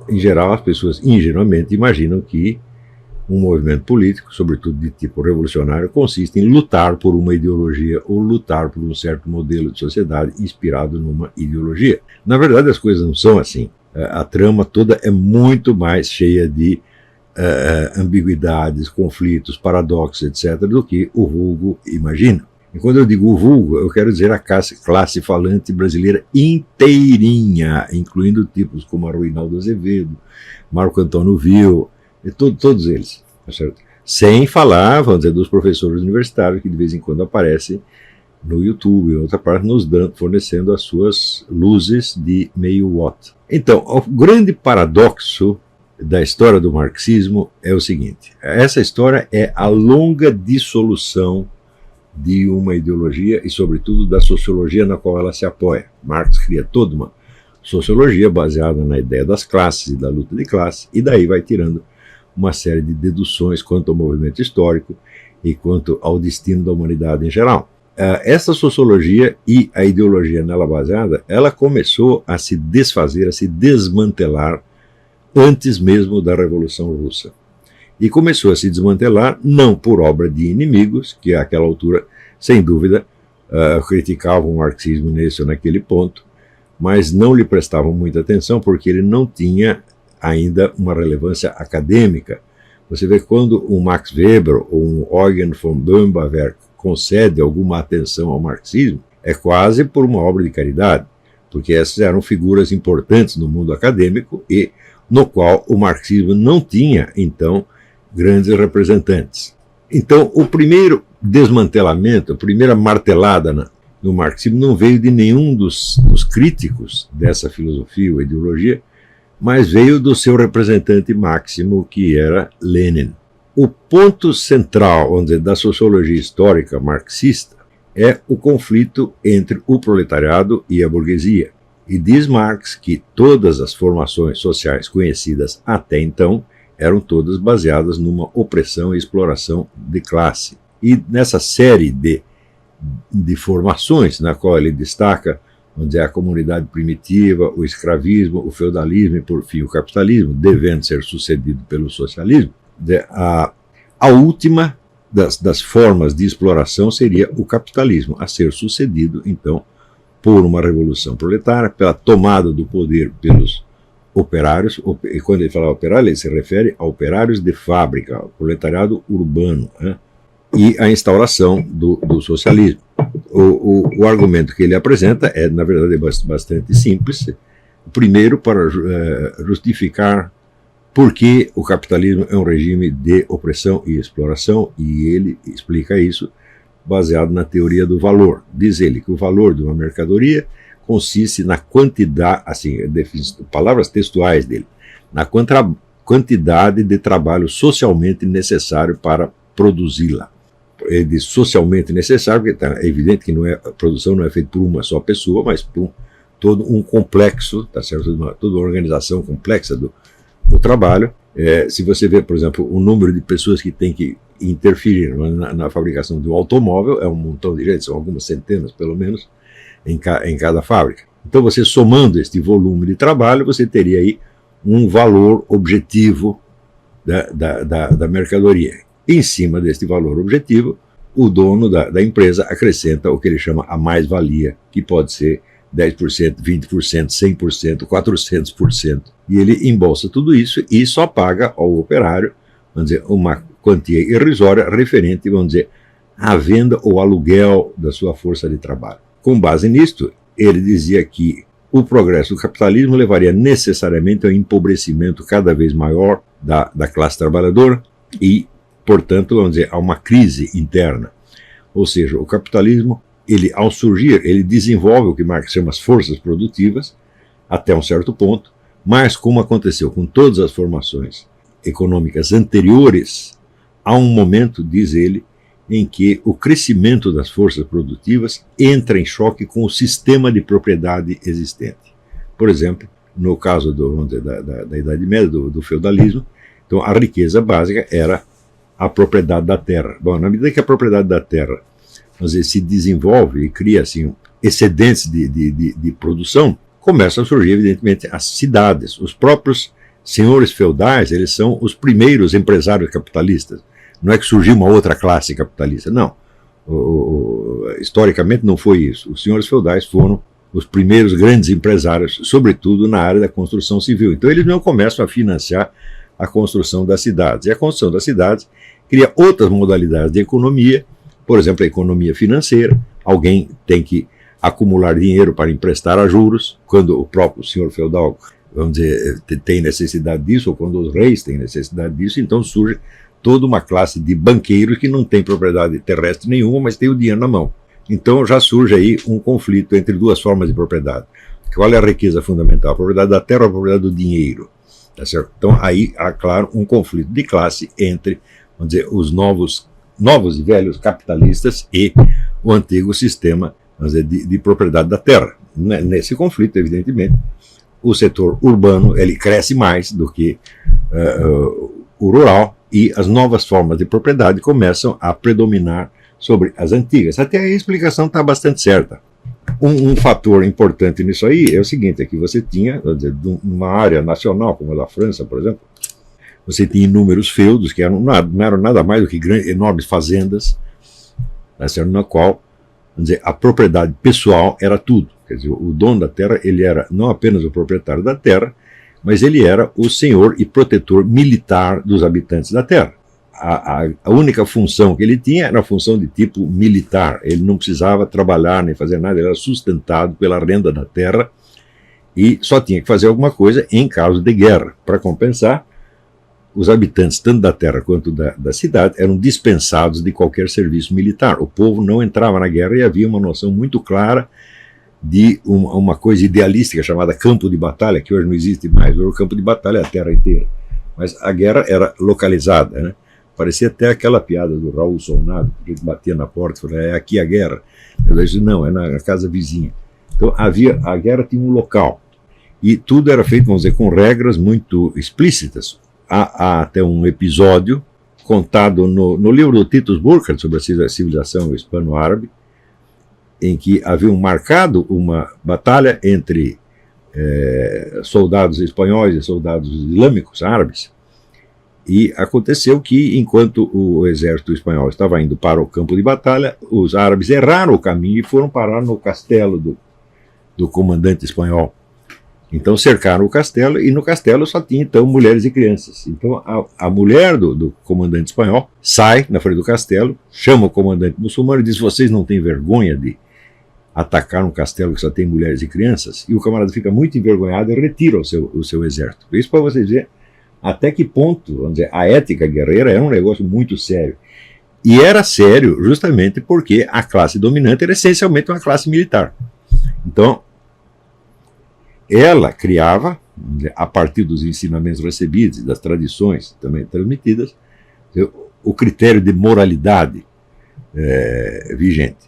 em geral, as pessoas ingenuamente imaginam que um movimento político, sobretudo de tipo revolucionário, consiste em lutar por uma ideologia ou lutar por um certo modelo de sociedade inspirado numa ideologia. Na verdade, as coisas não são assim. A trama toda é muito mais cheia de ambiguidades, conflitos, paradoxos, etc., do que o vulgo imagina. E quando eu digo o vulgo, eu quero dizer a classe falante brasileira inteirinha, incluindo tipos como Arruinaldo Azevedo, Marco Antônio Vil, e todos eles, tá certo? Sem falar, vamos dizer, dos professores universitários que de vez em quando aparecem no YouTube, em outra parte, fornecendo as suas luzes de meio watt. Então, o grande paradoxo da história do marxismo é o seguinte: essa história é a longa dissolução de uma ideologia e, sobretudo, da sociologia na qual ela se apoia. Marx cria toda uma sociologia baseada na ideia das classes e da luta de classe, e daí vai tirando uma série de deduções quanto ao movimento histórico e quanto ao destino da humanidade em geral. Essa sociologia e a ideologia nela baseada, ela começou a se desfazer, a se desmantelar antes mesmo da Revolução Russa. E começou a se desmantelar não por obra de inimigos, que àquela altura, sem dúvida, criticavam o marxismo nesse ou naquele ponto, mas não lhe prestavam muita atenção porque ele não tinha ainda uma relevância acadêmica. Você vê quando um Max Weber ou um Eugen von Böhm-Bawerk concede alguma atenção ao marxismo, é quase por uma obra de caridade, porque essas eram figuras importantes no mundo acadêmico e no qual o marxismo não tinha, então, grandes representantes. Então, o primeiro desmantelamento, a primeira martelada no marxismo não veio de nenhum dos críticos dessa filosofia ou ideologia, mas veio do seu representante máximo, que era Lenin. O ponto central, vamos dizer, da sociologia histórica marxista é o conflito entre o proletariado e a burguesia. E diz Marx que todas as formações sociais conhecidas até então eram todas baseadas numa opressão e exploração de classe. E nessa série de formações, na qual ele destaca, vamos dizer, a comunidade primitiva, o escravismo, o feudalismo e, por fim, o capitalismo, devendo ser sucedido pelo socialismo, a última das formas de exploração seria o capitalismo, a ser sucedido, então, por uma revolução proletária, pela tomada do poder pelos operários, e quando ele fala operário, ele se refere a operários de fábrica, ao proletariado urbano, né? E a instauração do socialismo. O argumento que ele apresenta é, na verdade, bastante simples. Primeiro, para justificar por que o capitalismo é um regime de opressão e exploração, e ele explica isso baseado na teoria do valor. Diz ele que o valor de uma mercadoria consiste na quantidade, assim, palavras textuais dele, na quantidade de trabalho socialmente necessário para produzi-la. Ele diz socialmente necessário, porque é evidente que a produção não é feita por uma só pessoa, mas por todo um complexo, tá certo? Toda uma organização complexa do trabalho. Se você vê, por exemplo, o número de pessoas que tem que interferir na fabricação de um automóvel, é um montão de gente, são algumas centenas, pelo menos, em cada fábrica. Então, você somando este volume de trabalho, você teria aí um valor objetivo da mercadoria. Em cima deste valor objetivo, o dono da empresa acrescenta o que ele chama a mais-valia, que pode ser 10%, 20%, 100%, 400%. E ele embolsa tudo isso e só paga ao operário, vamos dizer, uma quantia irrisória referente, vamos dizer, à venda ou aluguel da sua força de trabalho. Com base nisto, ele dizia que o progresso do capitalismo levaria necessariamente ao empobrecimento cada vez maior da classe trabalhadora e, portanto, vamos dizer, a uma crise interna. Ou seja, o capitalismo, ao surgir, ele desenvolve o que Marx chama as forças produtivas, até um certo ponto, mas como aconteceu com todas as formações econômicas anteriores, há um momento, diz ele, em que o crescimento das forças produtivas entra em choque com o sistema de propriedade existente. Por exemplo, no caso da Idade Média, do feudalismo, então a riqueza básica era a propriedade da terra. Bom, na medida que a propriedade da terra, vamos dizer, se desenvolve e cria assim, excedentes de produção, começam a surgir, evidentemente, as cidades, os próprios senhores feudais, eles são os primeiros empresários capitalistas. Não é que surgiu uma outra classe capitalista, não. Historicamente não foi isso. Os senhores feudais foram os primeiros grandes empresários, sobretudo na área da construção civil. Então eles não começam a financiar a construção das cidades. E a construção das cidades cria outras modalidades de economia, por exemplo, a economia financeira. Alguém tem que acumular dinheiro para emprestar a juros, quando o próprio senhor feudal, vamos dizer, tem necessidade disso, ou quando os reis têm necessidade disso, então surge toda uma classe de banqueiros que não tem propriedade terrestre nenhuma, mas tem o dinheiro na mão. Então já surge aí um conflito entre duas formas de propriedade. Qual é a riqueza fundamental? A propriedade da terra ou a propriedade do dinheiro? Tá certo? Então aí há, claro, um conflito de classe entre, vamos dizer, os novos e velhos capitalistas e o antigo sistema, vamos dizer, de propriedade da terra. Nesse conflito, evidentemente, o setor urbano ele cresce mais do que o rural, e as novas formas de propriedade começam a predominar sobre as antigas. Até aí a explicação está bastante certa. Um fator importante nisso aí é o seguinte, é que você tinha, vamos dizer, uma área nacional, como a da França, por exemplo, você tinha inúmeros feudos, que não eram nada mais do que enormes fazendas, na qual, vamos dizer, a propriedade pessoal era tudo. Quer dizer, o dono da terra, ele era não apenas o proprietário da terra, mas ele era o senhor e protetor militar dos habitantes da terra. A única função que ele tinha era a função de tipo militar. Ele não precisava trabalhar nem fazer nada, ele era sustentado pela renda da terra e só tinha que fazer alguma coisa em caso de guerra. Para compensar, os habitantes, tanto da terra quanto da cidade, eram dispensados de qualquer serviço militar. O povo não entrava na guerra e havia uma noção muito clara de uma coisa idealística chamada campo de batalha, que hoje não existe mais. O campo de batalha é a terra inteira. Mas a guerra era localizada, né? Parecia até aquela piada do Raul Solnado, que batia na porta e falava, é aqui a guerra. Eu disse, não, é na casa vizinha. Então a guerra tinha um local. E tudo era feito, vamos dizer, com regras muito explícitas. Há até um episódio contado no livro do Titus Burckhardt sobre a civilização hispano-árabe, em que havia marcado uma batalha entre soldados espanhóis e soldados islâmicos, árabes, e aconteceu que, enquanto o exército espanhol estava indo para o campo de batalha, os árabes erraram o caminho e foram parar no castelo do comandante espanhol. Então cercaram o castelo, e no castelo só tinha, então, mulheres e crianças. Então a mulher do comandante espanhol sai na frente do castelo, chama o comandante muçulmano e diz, vocês não têm vergonha de atacar um castelo que só tem mulheres e crianças? E o camarada fica muito envergonhado e retira o seu exército. Isso para vocês verem até que ponto, vamos dizer, a ética guerreira era um negócio muito sério. E era sério justamente porque a classe dominante era essencialmente uma classe militar. Então, ela criava, a partir dos ensinamentos recebidos e das tradições também transmitidas, o critério de moralidade vigente.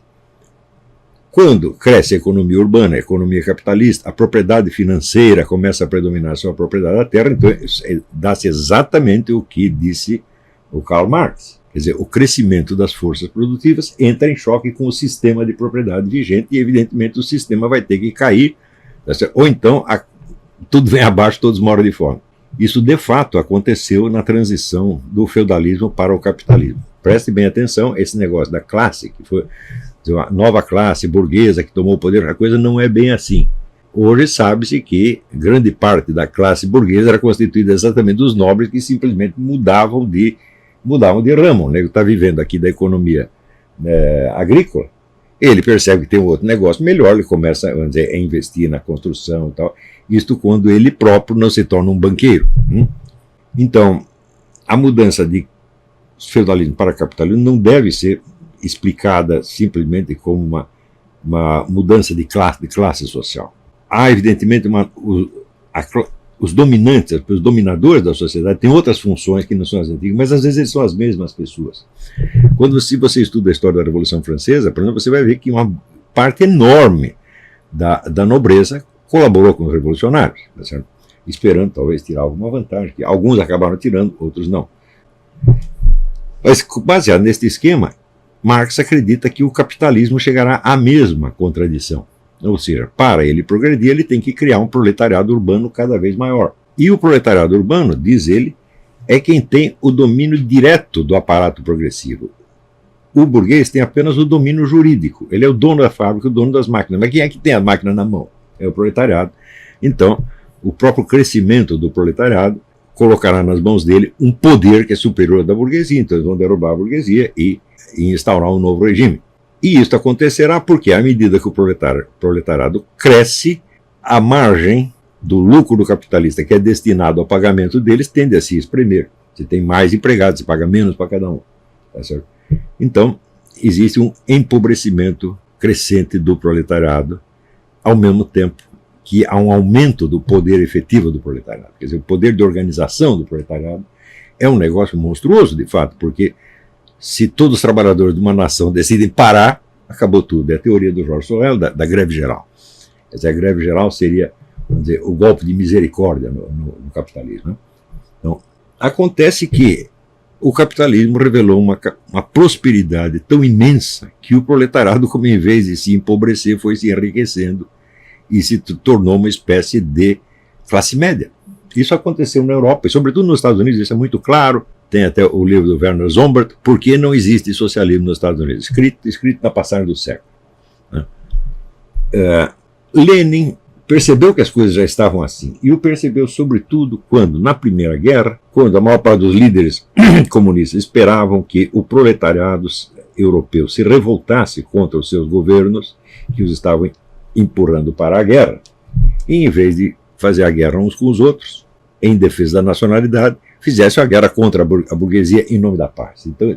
Quando cresce a economia urbana, a economia capitalista, a propriedade financeira começa a predominar sobre a propriedade da terra, então dá-se exatamente o que disse o Karl Marx. Quer dizer, o crescimento das forças produtivas entra em choque com o sistema de propriedade vigente e, evidentemente, o sistema vai ter que cair, ou então tudo vem abaixo, todos moram de fome. Isso, de fato, aconteceu na transição do feudalismo para o capitalismo. Preste bem atenção, esse negócio da classe, que foi uma nova classe burguesa que tomou o poder, a coisa não é bem assim. Hoje sabe-se que grande parte da classe burguesa era constituída exatamente dos nobres que simplesmente mudavam de ramo. O nego está vivendo aqui da economia agrícola, ele percebe que tem um outro negócio melhor, ele começa, vamos dizer, a investir na construção e tal. Isto quando ele próprio não se torna um banqueiro. Então, a mudança de feudalismo para capitalismo não deve ser explicada simplesmente como uma mudança de classe social. Há, evidentemente, os dominantes, os dominadores da sociedade têm outras funções que não são as antigas, mas às vezes eles são as mesmas pessoas. Se você estuda a história da Revolução Francesa, por exemplo, você vai ver que uma parte enorme da nobreza colaborou com os revolucionários, tá certo? Esperando talvez tirar alguma vantagem, que alguns acabaram tirando, outros não. Mas, baseado neste esquema, Marx acredita que o capitalismo chegará à mesma contradição. Ou seja, para ele progredir, ele tem que criar um proletariado urbano cada vez maior. E o proletariado urbano, diz ele, é quem tem o domínio direto do aparato progressivo. O burguês tem apenas o domínio jurídico. Ele é o dono da fábrica, o dono das máquinas. Mas quem é que tem a máquina na mão? É o proletariado. Então, o próprio crescimento do proletariado colocará nas mãos dele um poder que é superior ao da burguesia. Então, eles vão derrubar a burguesia e instaurar um novo regime. E isso acontecerá porque, à medida que o proletariado cresce, a margem do lucro do capitalista, que é destinado ao pagamento deles, tende a se espremer. Você tem mais empregados, você paga menos para cada um. Tá certo? Então, existe um empobrecimento crescente do proletariado, ao mesmo tempo que há um aumento do poder efetivo do proletariado. Quer dizer, o poder de organização do proletariado é um negócio monstruoso, de fato, porque se todos os trabalhadores de uma nação decidem parar, acabou tudo. É a teoria do George Sorel, da greve geral. Quer dizer, a greve geral seria, vamos dizer, o golpe de misericórdia no capitalismo. Né? Então, acontece que o capitalismo revelou uma prosperidade tão imensa que o proletariado, como em vez de se empobrecer, foi se enriquecendo e se tornou uma espécie de classe média. Isso aconteceu na Europa, e sobretudo nos Estados Unidos, isso é muito claro. Tem até o livro do Werner Zombart, Por que não existe socialismo nos Estados Unidos, escrito na passagem do século. Né? Lenin percebeu que as coisas já estavam assim, e o percebeu sobretudo quando, na Primeira Guerra, quando a maior parte dos líderes comunistas esperavam que o proletariado europeu se revoltasse contra os seus governos, que os estavam empurrando para a guerra, e em vez de fazer a guerra uns com os outros, em defesa da nacionalidade, fizesse a guerra contra a burguesia em nome da paz. Então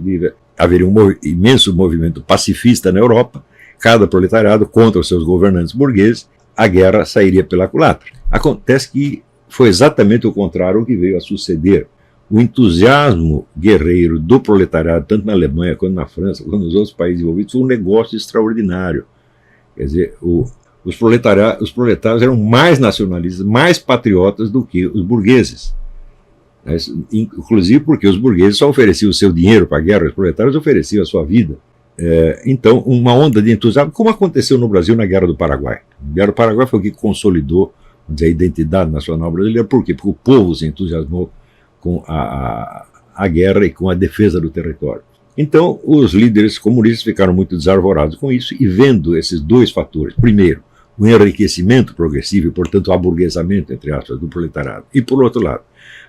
haveria um imenso movimento pacifista na Europa, cada proletariado contra os seus governantes burgueses, a guerra sairia pela culatra. Acontece que foi exatamente o contrário o que veio a suceder. O entusiasmo guerreiro do proletariado, tanto na Alemanha quanto na França, quanto nos outros países envolvidos, foi um negócio extraordinário. Quer dizer, os proletários eram mais nacionalistas, mais patriotas do que os burgueses. Inclusive porque os burgueses só ofereciam o seu dinheiro para a guerra, os proletários ofereciam a sua vida. Então, uma onda de entusiasmo, como aconteceu no Brasil na Guerra do Paraguai. A Guerra do Paraguai foi o que consolidou, vamos dizer, a identidade nacional brasileira. Por quê? Porque o povo se entusiasmou com a guerra e com a defesa do território. Então, os líderes comunistas ficaram muito desarvorados com isso e vendo esses dois fatores. Primeiro, o enriquecimento progressivo e, portanto, o aburguesamento, entre aspas, do proletariado. E, por outro lado,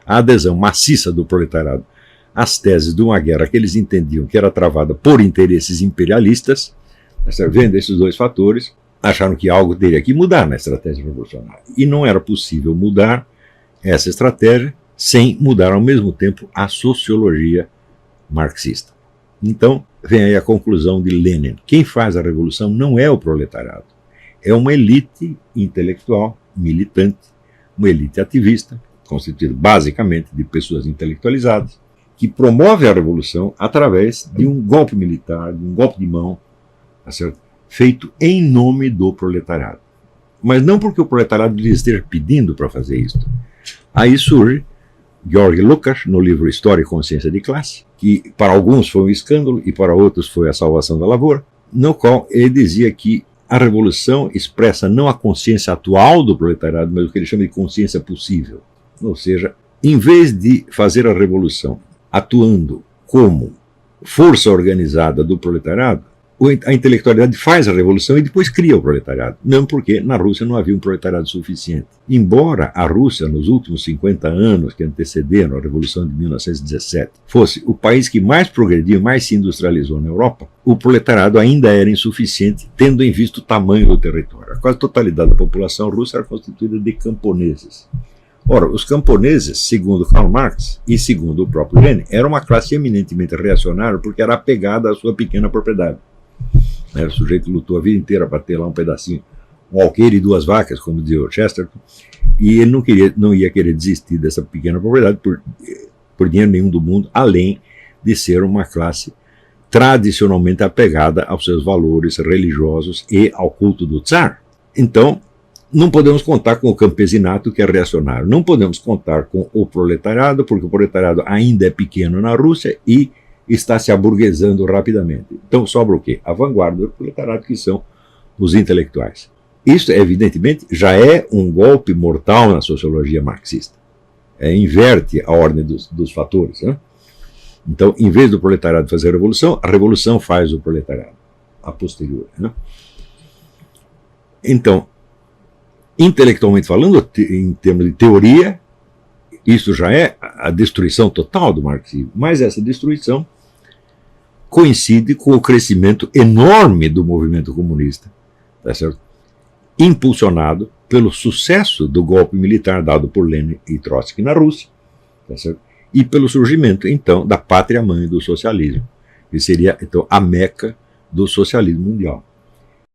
a adesão maciça do proletariado às teses de uma guerra que eles entendiam que era travada por interesses imperialistas. Vendo esses dois fatores, acharam que algo teria que mudar na estratégia revolucionária. E não era possível mudar essa estratégia sem mudar ao mesmo tempo a sociologia marxista. Então, vem aí a conclusão de Lenin. Quem faz a revolução não é o proletariado. É uma elite intelectual, militante, uma elite ativista, constituída basicamente de pessoas intelectualizadas, que promove a revolução através de um golpe militar, de um golpe de mão, tá certo? Feito em nome do proletariado. Mas não porque o proletariado lhe esteja pedindo para fazer isso. Aí surge Georg Lukács, no livro História e Consciência de Classe, que para alguns foi um escândalo e para outros foi a salvação da lavoura, no qual ele dizia que a revolução expressa não a consciência atual do proletariado, mas o que ele chama de consciência possível. Ou seja, em vez de fazer a revolução atuando como força organizada do proletariado, a intelectualidade faz a revolução e depois cria o proletariado. Não porque na Rússia não havia um proletariado suficiente. Embora a Rússia, nos últimos 50 anos que antecederam a Revolução de 1917, fosse o país que mais progrediu, mais se industrializou na Europa, o proletariado ainda era insuficiente, tendo em vista o tamanho do território. A quase totalidade da população russa era constituída de camponeses. Ora, os camponeses, segundo Karl Marx e segundo o próprio Lenin, eram uma classe eminentemente reacionária porque era apegada à sua pequena propriedade. O sujeito lutou a vida inteira para ter lá um pedacinho, um alqueire e 2 vacas, como dizia o Chesterton, e ele não ia querer desistir dessa pequena propriedade por dinheiro nenhum do mundo, além de ser uma classe tradicionalmente apegada aos seus valores religiosos e ao culto do Tsar. Então, não podemos contar com o campesinato, que é reacionário. Não podemos contar com o proletariado, porque o proletariado ainda é pequeno na Rússia e está se aburguesando rapidamente. Então sobra o quê? A vanguarda do proletariado, que são os intelectuais. Isso, evidentemente, já é um golpe mortal na sociologia marxista. inverte a ordem dos fatores, né? Então, em vez do proletariado fazer a revolução faz o proletariado, a posteriori, né? Então, intelectualmente falando, em termos de teoria, isso já é a destruição total do marxismo, mas essa destruição coincide com o crescimento enorme do movimento comunista, tá certo? Impulsionado pelo sucesso do golpe militar dado por Lenin e Trotsky na Rússia, tá certo? E pelo surgimento, então, da pátria-mãe do socialismo, que seria, então, a meca do socialismo mundial.